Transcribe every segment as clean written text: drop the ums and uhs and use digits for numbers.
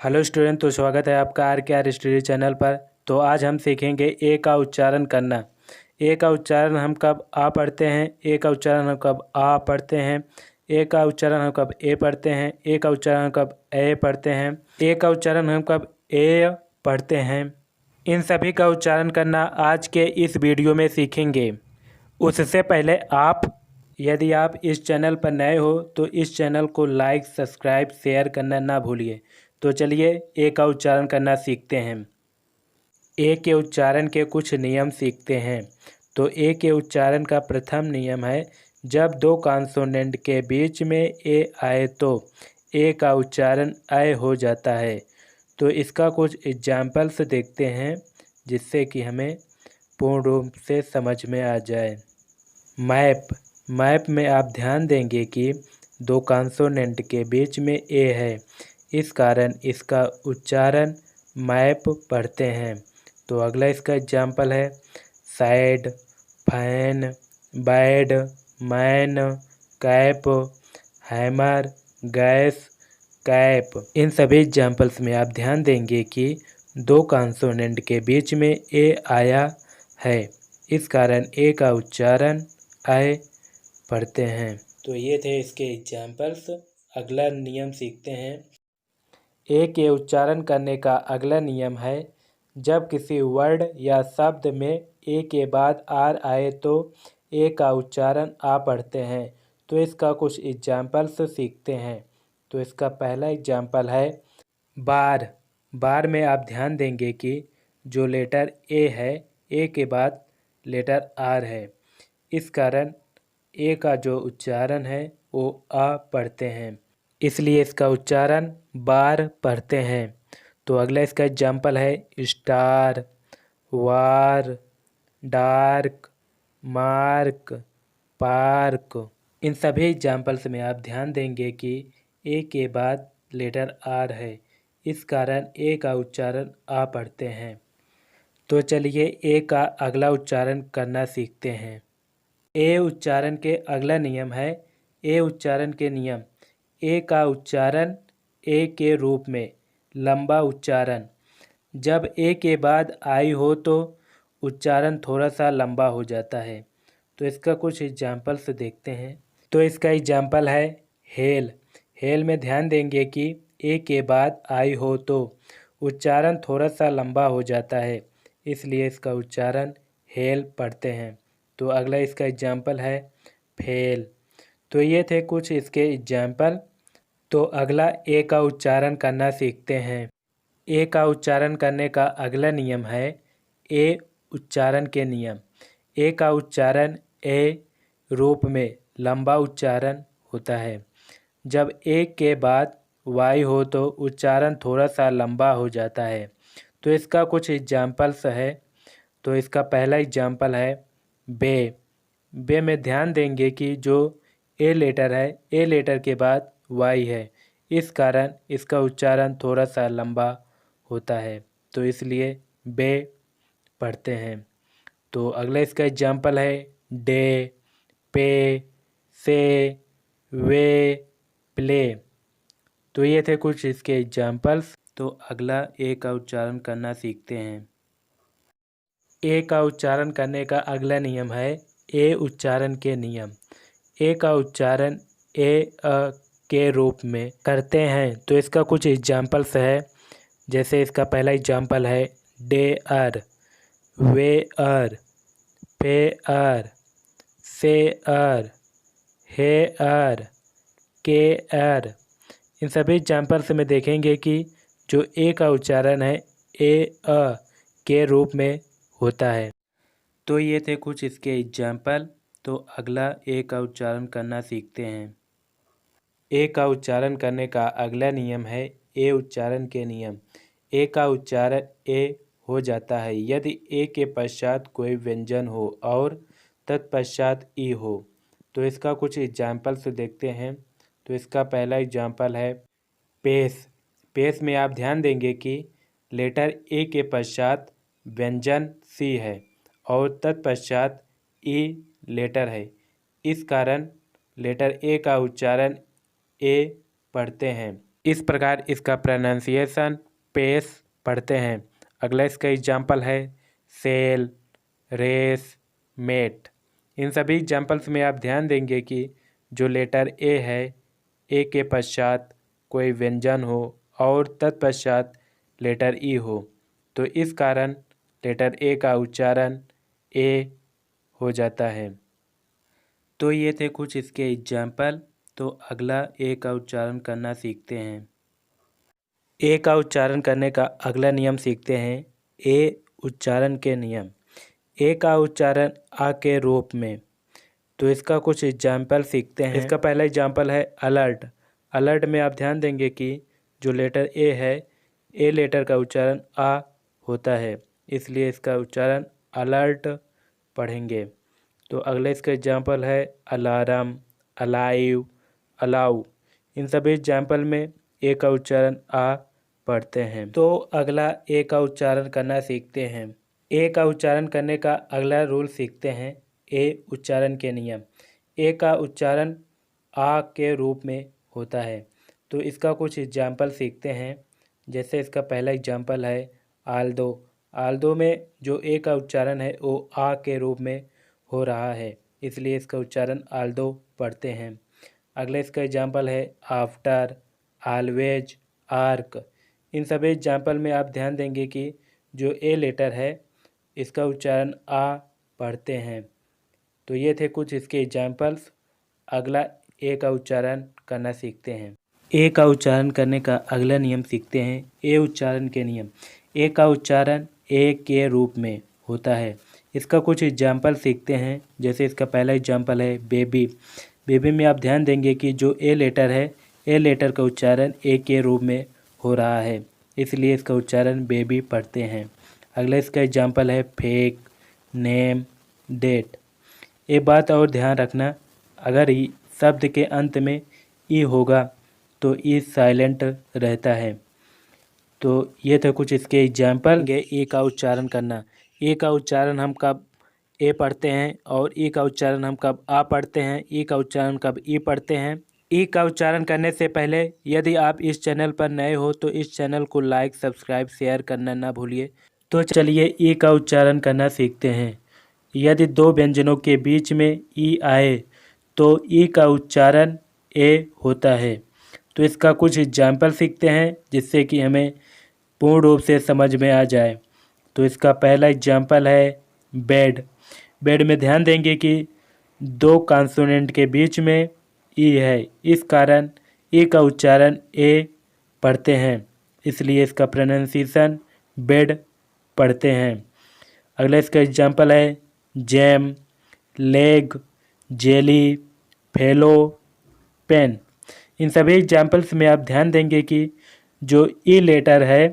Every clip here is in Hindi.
हेलो स्टूडेंट, तो स्वागत है आपका आर के आर स्टडी चैनल पर। तो आज हम सीखेंगे ए का उच्चारण करना। ए का उच्चारण हम कब आ पढ़ते हैं, ए का उच्चारण हम कब आ पढ़ते हैं, ए का उच्चारण हम कब ए पढ़ते हैं, ए का उच्चारण हम कब ए पढ़ते हैं, ए का उच्चारण हम कब ए पढ़ते हैं। इन सभी का उच्चारण करना आज के इस वीडियो में सीखेंगे। उससे पहले यदि आप इस चैनल पर नए हो तो इस चैनल को लाइक, सब्सक्राइब, शेयर करना ना भूलिए। तो चलिए ए का उच्चारण करना सीखते हैं। ए के उच्चारण के कुछ नियम सीखते हैं। तो ए के उच्चारण का प्रथम नियम है, जब दो कॉन्सोनेंट के बीच में ए आए तो ए का उच्चारण अय हो जाता है। तो इसका कुछ एग्जाम्पल्स देखते हैं जिससे कि हमें पूर्ण रूप से समझ में आ जाए। मैप में आप ध्यान देंगे कि दो कॉन्सोनेंट के बीच में ए है, इस कारण इसका उच्चारण मैप पढ़ते हैं। तो अगला इसका एग्जाम्पल है side, fan, bed, man, cap, hammer, gas, cap. इन सभी एग्जाम्पल्स में आप ध्यान देंगे कि दो कॉन्सोनेंट के बीच में ए आया है, इस कारण ए का उच्चारण आय पढ़ते हैं। तो ये थे इसके एग्जाम्पल्स। अगला नियम सीखते हैं। ए के उच्चारण करने का अगला नियम है, जब किसी वर्ड या शब्द में ए के बाद आर आए तो ए का उच्चारण आ पढ़ते हैं। तो इसका कुछ एग्जाम्पल्स सीखते हैं। तो इसका पहला एग्जाम्पल है बार में आप ध्यान देंगे कि जो लेटर ए है, ए के बाद लेटर आर है, इस कारण ए का जो उच्चारण है वो आ पढ़ते हैं, इसलिए इसका उच्चारण बार पढ़ते हैं। तो अगला इसका एग्जाम्पल है स्टार, वार, डार्क, मार्क, पार्क। इन सभी एग्जाम्पल्स में आप ध्यान देंगे कि ए के बाद लेटर आर है, इस कारण ए का उच्चारण आ पढ़ते हैं। तो चलिए ए का अगला उच्चारण करना सीखते हैं। ए उच्चारण के अगला नियम है, ए उच्चारण के नियम। ए का उच्चारण ए के रूप में, लंबा उच्चारण। जब ए के बाद आई हो तो उच्चारण थोड़ा सा लंबा हो जाता है। तो इसका कुछ एग्जाम्पल्स देखते हैं। तो इसका एग्जाम्पल है हेल में ध्यान देंगे कि ए के बाद आई हो तो उच्चारण थोड़ा सा लंबा हो जाता है, इसलिए इसका उच्चारण हेल पढ़ते हैं। तो अगला इसका एग्जाम्पल है फेल। तो ये थे कुछ इसके एग्जाम्पल। तो अगला ए का उच्चारण करना सीखते हैं। ए का उच्चारण करने का अगला नियम है ए उच्चारण के नियम। ए का उच्चारण ए रूप में लंबा उच्चारण होता है। जब ए के बाद वाई हो तो उच्चारण थोड़ा सा लंबा हो जाता है। तो इसका कुछ एग्जाम्पल्स है। तो इसका पहला एग्जाम्पल है बे में ध्यान देंगे कि जो ए लेटर है, ए लेटर के बाद वाई है, इस कारण इसका उच्चारण थोड़ा सा लंबा होता है, तो इसलिए बे पढ़ते हैं। तो अगला इसका एग्जाम्पल है डे, पे, से, वे, प्ले। तो ये थे कुछ इसके एग्जाम्पल्स। तो अगला ए का उच्चारण करना सीखते हैं। ए का उच्चारण करने का अगला नियम है ए उच्चारण के नियम। ए का उच्चारण ए अ के रूप में करते हैं। तो इसका कुछ एग्जाम्पल्स है, जैसे इसका पहला एग्जाम्पल है डे अर, वे अर, पे अर, से अर, हे अर, के अर। इन सभी एग्जाम्पल्स में देखेंगे कि जो ए का उच्चारण है ए अ के रूप में होता है। तो ये थे कुछ इसके एग्जाम्पल। तो अगला ए का उच्चारण करना सीखते हैं। ए का उच्चारण करने का अगला नियम है ए उच्चारण के नियम। ए का उच्चारण ए हो जाता है यदि ए के पश्चात कोई व्यंजन हो और तत्पश्चात ई हो। तो इसका कुछ एग्जाम्पल्स देखते हैं। तो इसका पहला एग्जाम्पल है पेस में आप ध्यान देंगे कि लेटर ए के पश्चात व्यंजन सी है और तत्पश्चात ई लेटर है, इस कारण लेटर ए का उच्चारण ए पढ़ते हैं। इस प्रकार इसका प्रोनाउंसिएशन पेश पढ़ते हैं। अगला इसका एग्जाम्पल है सेल, रेस, मेट। इन सभी एग्जाम्पल्स में आप ध्यान देंगे कि जो लेटर ए है, ए के पश्चात कोई व्यंजन हो और तत्पश्चात लेटर ई हो, तो इस कारण लेटर ए का उच्चारण ए हो जाता है। तो ये थे कुछ इसके एग्जाम्पल। तो अगला ए का उच्चारण करना सीखते हैं। ए का उच्चारण करने का अगला नियम सीखते हैं। ए उच्चारण के नियम। ए का उच्चारण आ के रूप में। तो इसका कुछ एग्जाम्पल सीखते हैं। इसका पहला एग्जाम्पल है अलर्ट। अलर्ट में आप ध्यान देंगे कि जो लेटर ए है, ए लेटर का उच्चारण आ होता है, इसलिए इसका उच्चारण अलर्ट पढ़ेंगे। तो अगला इसका एग्जाम्पल है अलार्म, अलाइव, अलाउ। इन सभी एग्जाम्पल में ए का उच्चारण आ पढ़ते हैं। तो अगला ए का उच्चारण करना सीखते हैं। ए का उच्चारण करने का अगला रूल सीखते हैं। ए उच्चारण के नियम। ए का उच्चारण आ के रूप में होता है। तो इसका कुछ एग्जाम्पल सीखते हैं। जैसे इसका पहला एग्जाम्पल है आल्दो। आल्दो में जो ए का उच्चारण है वो आ के रूप में हो रहा है, इसलिए इसका उच्चारण आल्दो पढ़ते हैं। अगला इसका एग्जाम्पल है आफ्टर, ऑलवेज, आर्क। इन सभी एग्जाम्पल में आप ध्यान देंगे कि जो ए लेटर है इसका उच्चारण आ पढ़ते हैं। तो ये थे कुछ इसके एग्जाम्पल्स। अगला ए का उच्चारण करना सीखते हैं। ए का उच्चारण करने का अगला नियम सीखते हैं। ए उच्चारण के नियम। ए का उच्चारण ए के रूप में होता है। इसका कुछ एग्जाम्पल सीखते हैं। जैसे इसका पहला एग्जाम्पल है बेबी। बेबी में आप ध्यान देंगे कि जो ए लेटर है, ए लेटर का उच्चारण ए के रूप में हो रहा है, इसलिए इसका उच्चारण बेबी पढ़ते हैं। अगला इसका एग्जाम्पल है फेक, नेम, डेट। एक बात और ध्यान रखना, अगर शब्द के अंत में ई होगा तो ई साइलेंट रहता है। तो ये थे कुछ इसके एग्जाम्पल। ए का उच्चारण करना। ए का उच्चारण हम कब ए पढ़ते हैं और ई का उच्चारण हम कब आ पढ़ते हैं, ई का उच्चारण कब ई पढ़ते हैं। ई का उच्चारण करने से पहले यदि आप इस चैनल पर नए हो तो इस चैनल को लाइक, सब्सक्राइब, शेयर करना ना भूलिए। तो चलिए ई का उच्चारण करना सीखते हैं। यदि दो व्यंजनों के बीच में ई आए तो ई का उच्चारण ए होता है। तो इसका कुछ एग्जाम्पल सीखते हैं जिससे कि हमें पूर्ण रूप से समझ में आ जाए। तो इसका पहला एग्जाम्पल है बेड। बेड में ध्यान देंगे कि दो कॉन्सोनेंट के बीच में ई है, इस कारण ई का उच्चारण ए पढ़ते हैं, इसलिए इसका प्रोनाउंसिएशन बेड पढ़ते हैं। अगला इसका एग्जाम्पल है jam, leg, jelly, fellow, pen. इन सभी एग्जाम्पल्स में आप ध्यान देंगे कि जो ई लेटर है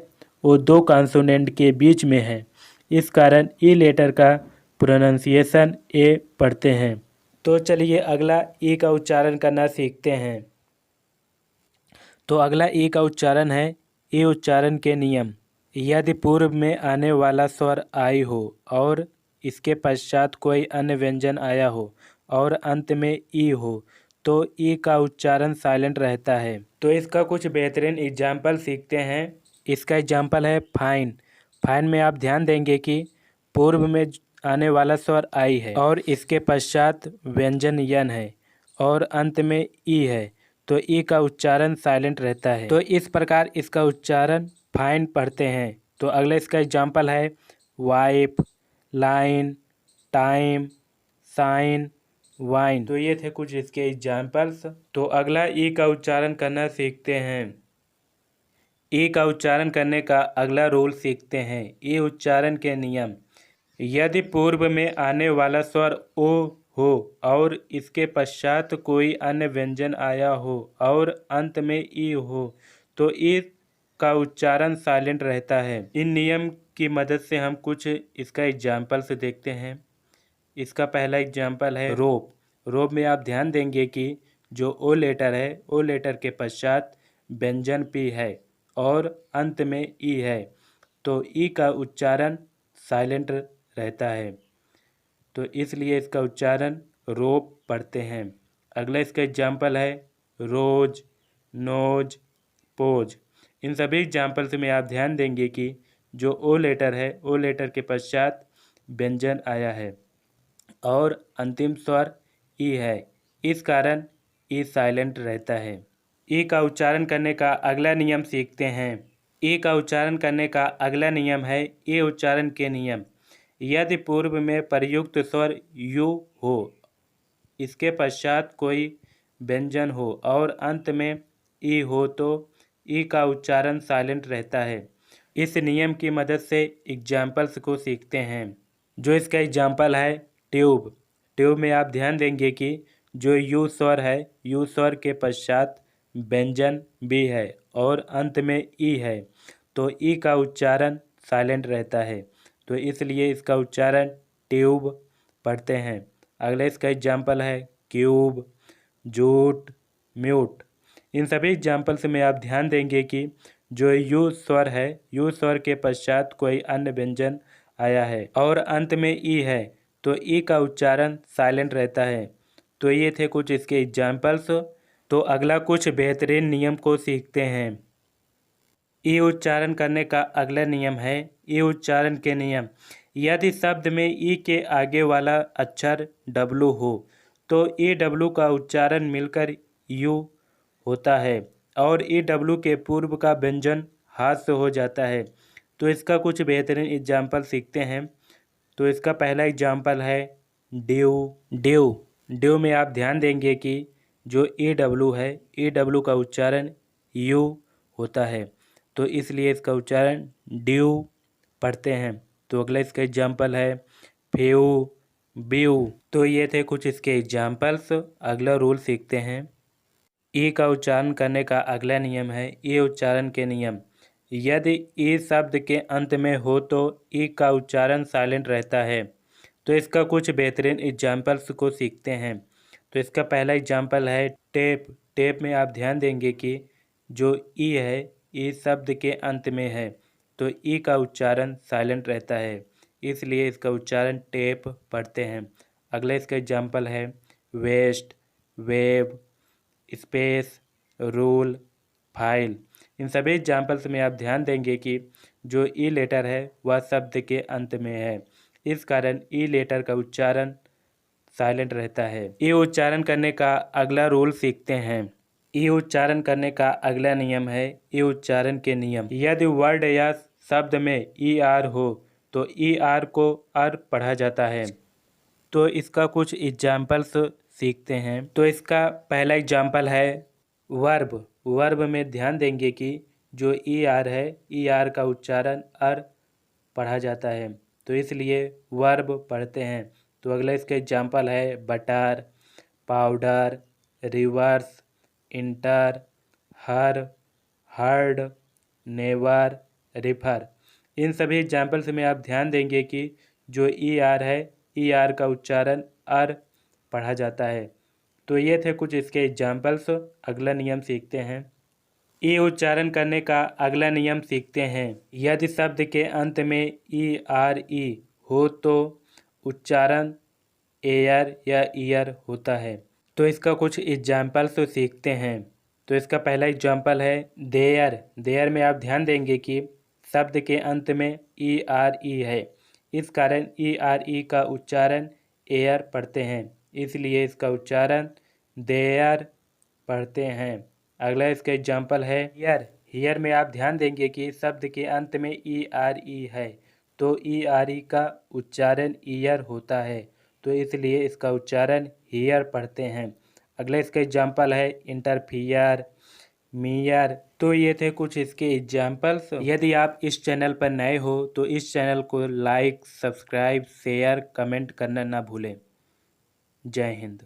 वो दो कॉन्सोनेंट के बीच में है, इस कारण ई लेटर का प्रोनाउंसिएशन ए पढ़ते हैं। तो चलिए अगला ई का उच्चारण करना सीखते हैं। तो अगला ई का उच्चारण है ई उच्चारण के नियम। यदि पूर्व में आने वाला स्वर आई हो और इसके पश्चात कोई अन्य व्यंजन आया हो और अंत में ई हो तो ई का उच्चारण साइलेंट रहता है। तो इसका कुछ बेहतरीन एग्जाम्पल सीखते हैं। इसका एग्जाम्पल है फाइन। फाइन में आप ध्यान देंगे कि पूर्व में आने वाला स्वर आई है और इसके पश्चात व्यंजन यन है और अंत में ई है, तो ई का उच्चारण साइलेंट रहता है। तो इस प्रकार इसका उच्चारण फाइन पढ़ते हैं। तो अगला इसका एग्जाम्पल है wipe, line, time, sine, wine. तो ये थे कुछ इसके एग्जाम्पल्स। तो अगला ई का उच्चारण करना सीखते हैं। ई का उच्चारण करने का अगला रूल सीखते हैं। ई उच्चारण के नियम। यदि पूर्व में आने वाला स्वर ओ हो और इसके पश्चात कोई अन्य व्यंजन आया हो और अंत में ई हो तो ई का उच्चारण साइलेंट रहता है। इन नियम की मदद से हम कुछ इसका एग्जाम्पल्स देखते हैं। इसका पहला एग्जाम्पल है रोप। रोप में आप ध्यान देंगे कि जो ओ लेटर है, ओ लेटर के पश्चात व्यंजन पी है और अंत में ई है, तो ई का उच्चारण साइलेंट रहता है, तो इसलिए इसका उच्चारण रोप पढ़ते हैं। अगला इसका एग्जाम्पल है रोज, नोज, पोज। इन सभी एग्जाम्पल्स में आप ध्यान देंगे कि जो ओ लेटर है, ओ लेटर के पश्चात व्यंजन आया है और अंतिम स्वर ई है, इस कारण ई साइलेंट रहता है। ई का उच्चारण करने का अगला नियम सीखते हैं। ई का उच्चारण करने का अगला नियम है ई उच्चारण के नियम। यदि पूर्व में प्रयुक्त स्वर यू हो, इसके पश्चात कोई व्यंजन हो और अंत में ई हो तो ई का उच्चारण साइलेंट रहता है। इस नियम की मदद से एग्जाम्पल्स को सीखते हैं। जो इसका एग्जाम्पल है ट्यूब। ट्यूब में आप ध्यान देंगे कि जो यू स्वर है, यू स्वर के पश्चात व्यंजन बी है और अंत में ई है, तो ई का उच्चारण साइलेंट रहता है, तो इसलिए इसका उच्चारण ट्यूब पढ़ते हैं। अगला इसका एग्जाम्पल है क्यूब, जूट, म्यूट। इन सभी एग्जाम्पल्स में आप ध्यान देंगे कि जो यू स्वर है, यू स्वर के पश्चात कोई अन्य व्यंजन आया है और अंत में ई है, तो ई का उच्चारण साइलेंट रहता है। तो ये थे कुछ इसके एग्जाम्पल्स। तो अगला कुछ बेहतरीन नियम को सीखते हैं। ई उच्चारण करने का अगला नियम है ई उच्चारण के नियम। यदि शब्द में ई के आगे वाला अक्षर डब्लू हो तो ई डब्लू का उच्चारण मिलकर यू होता है और ई डब्लू के पूर्व का व्यंजन हाथ से हो जाता है। तो इसका कुछ बेहतरीन एग्जाम्पल सीखते हैं। तो इसका पहला एग्जाम्पल है ड्यू। ड्यू ड्यू में आप ध्यान देंगे कि जो ई डब्लू है, ई डब्लू का उच्चारण यू होता है, तो इसलिए इसका उच्चारण ड्यू पढ़ते हैं। तो अगला इसका एग्जाम्पल है फ्यू, ब्यू। तो ये थे कुछ इसके एग्जाम्पल्स। अगला रूल सीखते हैं। ई का उच्चारण करने का अगला नियम है ई उच्चारण के नियम। यदि ई शब्द के अंत में हो तो ई का उच्चारण साइलेंट रहता है। तो इसका कुछ बेहतरीन एग्जाम्पल्स को सीखते हैं। तो इसका पहला एग्जाम्पल है टेप। टेप में आप ध्यान देंगे कि जो ई है, ई शब्द के अंत में है, तो ई का उच्चारण साइलेंट रहता है, इसलिए इसका उच्चारण टेप पढ़ते हैं। अगला इसका एग्जाम्पल है west, web, space, rule, file. इन सभी एग्जाम्पल्स में आप ध्यान देंगे कि जो ई लेटर है वह शब्द के अंत में है, इस कारण ई लेटर का उच्चारण साइलेंट रहता है। ई उच्चारण करने का अगला रूल सीखते हैं। ई उच्चारण करने का अगला नियम है ई उच्चारण के नियम। यदि वर्ड या शब्द में ई आर हो तो ई आर को अर पढ़ा जाता है। तो इसका कुछ एग्जाम्पल्स सीखते हैं। तो इसका पहला एग्जाम्पल है वर्ब। वर्ब में ध्यान देंगे कि जो ई आर है, ई आर का उच्चारण अर पढ़ा जाता है, तो इसलिए वर्ब पढ़ते हैं। तो अगला इसका एग्जाम्पल है बटर, पाउडर, रिवर्स, इंटर, हर, हर्ड, नेवर, रिफर। इन सभी एग्जाम्पल्स में आप ध्यान देंगे कि जो ई आर है, ई आर का उच्चारण अर पढ़ा जाता है। तो ये थे कुछ इसके एग्जाम्पल्स। अगला नियम सीखते हैं। ई उच्चारण करने का अगला नियम सीखते हैं। यदि शब्द के अंत में ई आर ई हो तो उच्चारण एयर या ईयर होता है। तो इसका कुछ एग्जाम्पल्स तो सीखते हैं। तो इसका पहला एग्जाम्पल है देयर। देयर में आप ध्यान देंगे कि शब्द के अंत में ई आर ई है, इस कारण ई आर ई का उच्चारण एयर पढ़ते हैं, इसलिए इसका उच्चारण देयर पढ़ते हैं। अगला इसका एग्जाम्पल है हियर। हियर में आप ध्यान देंगे कि शब्द के अंत में ई आर ई है, तो ई आर ई का उच्चारण ईयर होता है, तो इसलिए इसका उच्चारण हियर पढ़ते हैं। अगला इसका एग्जाम्पल है इंटरफियर, मियर। तो ये थे कुछ इसके एग्जाम्पल्स। यदि आप इस चैनल पर नए हो तो इस चैनल को लाइक, सब्सक्राइब, शेयर, कमेंट करना ना भूलें। जय हिंद।